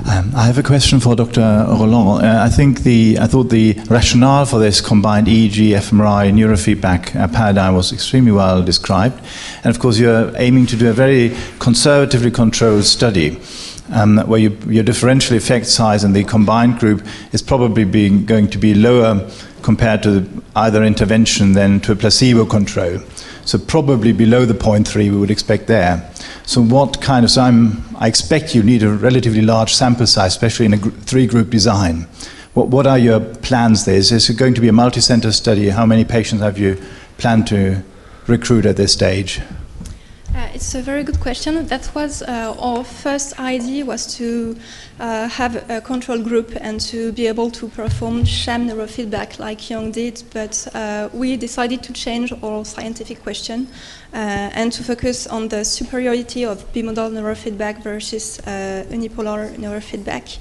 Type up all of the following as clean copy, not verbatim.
I have a question for Dr. Roland. I thought the rationale for this combined EEG, fMRI, neurofeedback paradigm was extremely well described. And of course, you're aiming to do a very conservatively controlled study where your differential effect size in the combined group is probably going to be lower compared to either intervention than to a placebo control. So probably below the 0.3 we would expect there. So I expect you need a relatively large sample size, especially in a three-group design. What are your plans there? Is this going to be a multi-center study? How many patients have you planned to recruit at this stage? It's a very good question. That was our first idea, was to have a control group and to be able to perform sham neurofeedback like Young did, but we decided to change our scientific question and to focus on the superiority of bimodal neurofeedback versus unipolar neurofeedback.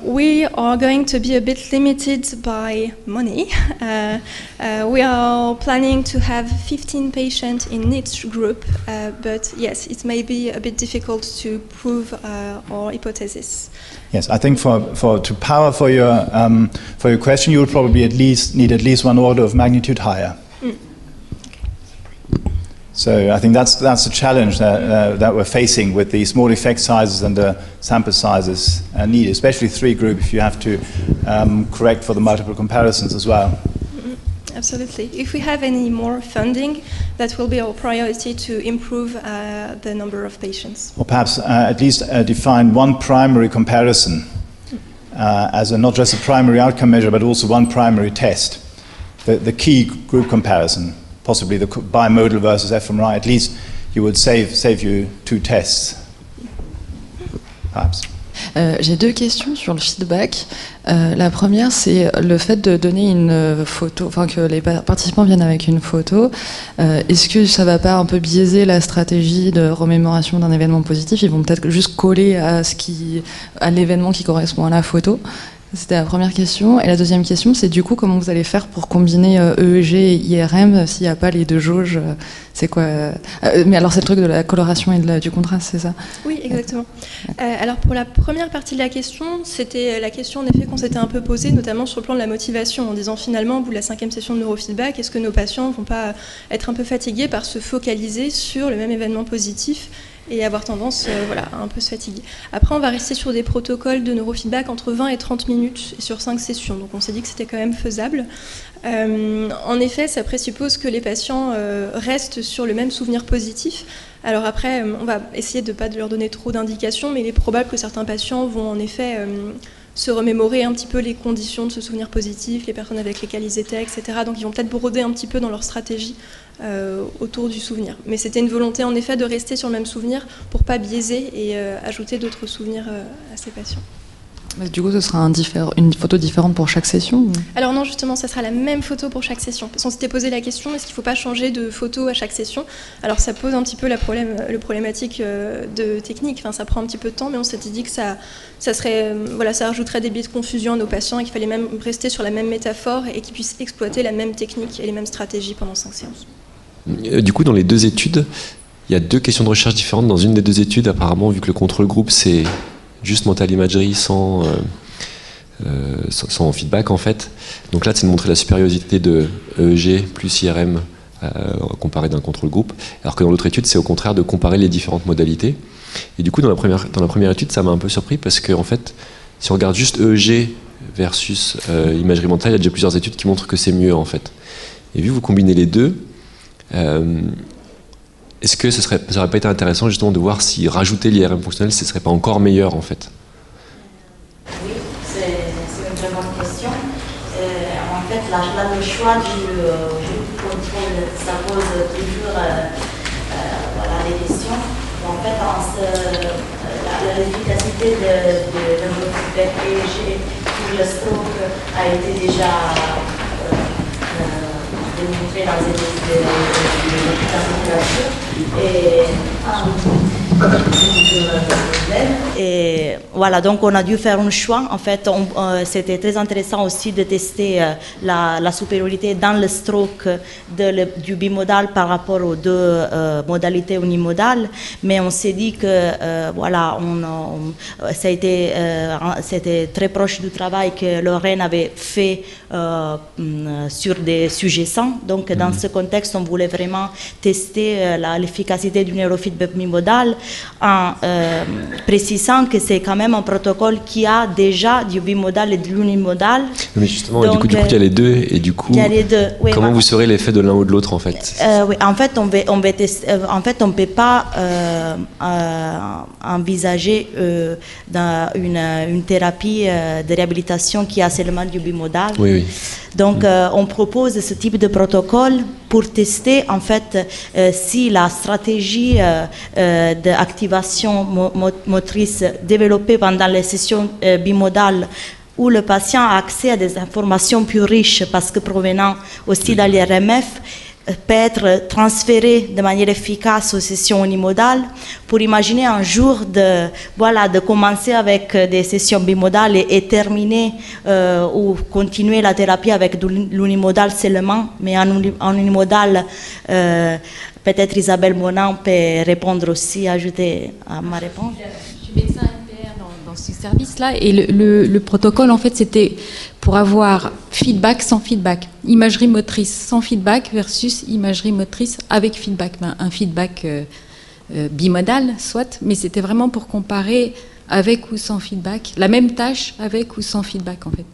We are going to be a bit limited by money. We are planning to have 15 patients in each group, but yes, it may be a bit difficult to prove our hypothesis. Yes, I think to power for your question, you will probably need at least one order of magnitude higher. So I think that's the challenge that we're facing with the small effect sizes and the sample sizes needed, especially three group if you have to correct for the multiple comparisons as well. Absolutely. If we have any more funding, that will be our priority to improve the number of patients. Or perhaps at least define one primary comparison as not just a primary outcome measure, but also one primary test, the key group comparison. Possibly the bimodal versus fMRI, at least you would save you two tests, perhaps. J'ai deux questions sur le feedback. La première, c'est le fait de donner une photo, enfin que les participants viennent avec une photo. Est-ce que ça va pas un peu biaiser la stratégie de remémoration d'un événement positif? Ils vont peut-être juste coller à l'événement qui correspond à la photo. C'était la première question. Et la deuxième question, c'est du coup, comment vous allez faire pour combiner EEG et IRM s'il n'y a pas les deux jauges? C'est quoi mais alors, c'est le truc de la coloration et du contraste, c'est ça? Oui, exactement. Alors, pour la première partie de la question, c'était la question en effet qu'on s'était un peu posée, notamment sur le plan de la motivation, en disant finalement, au bout de la 5e session de neurofeedback, est-ce que nos patients ne vont pas être un peu fatigués par se focaliser sur le même événement positif et avoir tendance à un peu se fatiguer. Après, on va rester sur des protocoles de neurofeedback entre 20 et 30 minutes sur 5 sessions. Donc on s'est dit que c'était quand même faisable. En effet, ça présuppose que les patients restent sur le même souvenir positif. Alors après, on va essayer de ne pas leur donner trop d'indications, mais il est probable que certains patients vont en effet se remémorer un petit peu les conditions de ce souvenir positif, les personnes avec lesquelles ils étaient, etc. Donc ils vont peut-être broder un petit peu dans leur stratégie autour du souvenir. Mais c'était une volonté en effet de rester sur le même souvenir pour ne pas biaiser et ajouter d'autres souvenirs à ces patients. Mais du coup, ce sera une photo différente pour chaque session ou... Alors non, justement, ça sera la même photo pour chaque session. Parce qu'on s'était posé la question, est-ce qu'il ne faut pas changer de photo à chaque session? Alors ça pose un petit peu le problématique de technique, enfin, ça prend un petit peu de temps, mais on s'était dit que ça rajouterait des biais de confusion à nos patients et qu'il fallait même rester sur la même métaphore et qu'ils puissent exploiter la même technique et les mêmes stratégies pendant 5 séances. Du coup, dans les deux études, il y a deux questions de recherche différentes. Dans une des deux études, apparemment, vu que le contrôle groupe, c'est juste mental imagery sans feedback en fait. Donc là, c'est de montrer la supériorité de EEG plus IRM comparé d'un contrôle groupe, alors que dans l'autre étude, c'est au contraire de comparer les différentes modalités. Et du coup, dans la première étude, ça m'a un peu surpris parce que en fait, si on regarde juste EEG versus imagerie mentale, il y a déjà plusieurs études qui montrent que c'est mieux en fait. Et vu que vous combinez les deux, est-ce que ça n'aurait pas été intéressant justement de voir si rajouter l'IRM fonctionnel, ce ne serait pas encore meilleur en fait? Oui, c'est une très bonne question. En fait, le choix du contrôle, ça pose toujours des questions. En fait, l'efficacité de neurofeedback EEG pour le stroke a été déjà démontré dans les littératures. Et Et voilà, donc on a dû faire un choix. En fait, c'était très intéressant aussi de tester la supériorité dans le stroke du bimodal par rapport aux deux modalités unimodales. Mais on s'est dit que voilà, c'était très proche du travail que Lorraine avait fait sur des sujets sains. Donc dans ce contexte, on voulait vraiment tester l'efficacité du neurofeedback bimodal en précisant que c'est quand même un protocole qui a déjà du bimodal et de l'unimodal. Mais justement, donc, du coup, il y a les deux, et du coup, oui, comment vous saurez l'effet de l'un ou de l'autre, en fait? Oui, en fait, on ne peut pas envisager une thérapie de réhabilitation qui a seulement du bimodal. Oui, oui. Donc, on propose ce type de protocole pour tester, en fait, si la stratégie d'activation motrice développée pendant les sessions bimodales où le patient a accès à des informations plus riches parce que provenant aussi dans l'IRMF, peut être transféré de manière efficace aux sessions unimodales pour imaginer un jour de commencer avec des sessions bimodales et terminer ou continuer la thérapie avec l'unimodal seulement, mais en unimodal, peut-être Isabelle Monin peut répondre aussi, ajouter à ma réponse. Je suis médecin MPR dans ce service-là et le protocole, en fait, c'était pour avoir feedback sans feedback. Imagerie motrice sans feedback versus imagerie motrice avec feedback. Un feedback bimodal, soit, mais c'était vraiment pour comparer avec ou sans feedback, la même tâche avec ou sans feedback, en fait.